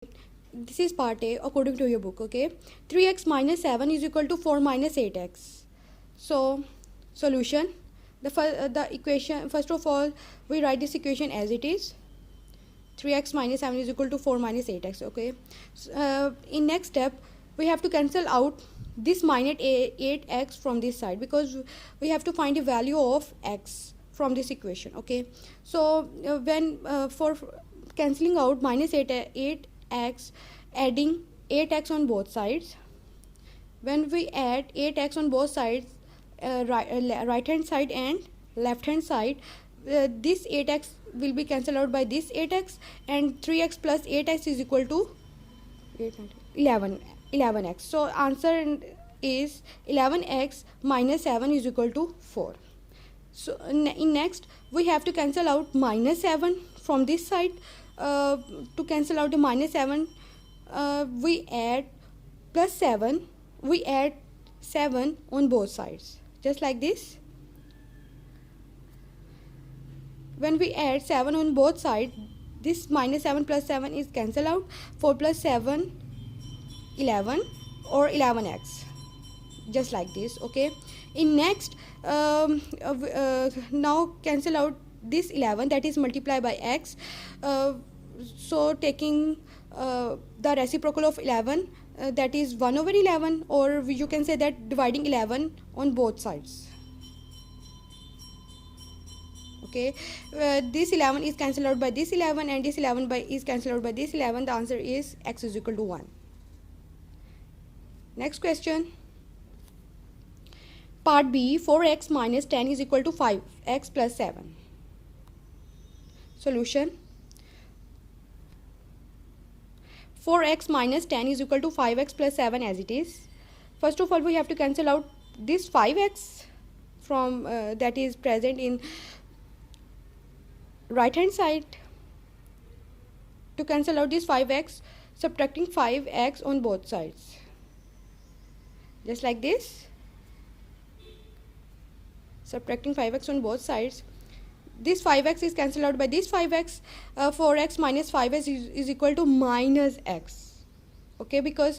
This is part A according to your book. Okay, 3x minus 7 is equal to 4 minus 8x. So solution, the equation, first of all we write this equation as it is. 3x minus 7 is equal to 4 minus 8x. Okay, so, in next step we have to cancel out this minus 8x from this side, because we have to find the value of x from this equation. Okay, so when for cancelling out minus 8x, adding 8x on both sides, when we add 8x on both sides, right hand side and left hand side, this 8x will be cancelled out by this 8x, and 3x plus 8x is equal to 11x. So answer is 11x minus 7 is equal to 4. So in next we have to cancel out minus 7 from this side. To cancel out the minus 7, we add plus 7, we add 7 on both sides, just like this. When we add 7 on both sides, this minus 7 plus 7 is cancelled out. 4 plus 7, 11 or 11x, just like this. Okay, in next now cancel out this 11, that is multiply by x. So taking the reciprocal of 11, that is 1 over 11, or you can say that dividing 11 on both sides. Okay, this 11 is cancelled out by this 11, and this 11 is cancelled out by this 11. The answer is x is equal to 1. Next question, part B, 4x minus 10 is equal to 5x plus 7. Solution, 4x minus 10 is equal to 5x plus 7 as it is. First of all we have to cancel out this 5x from that is present in right hand side. To cancel out this 5x, subtracting 5x on both sides, just like this. Subtracting 5x on both sides, this 5x is cancelled out by this 5x. 4x minus 5x is equal to minus x. Okay, because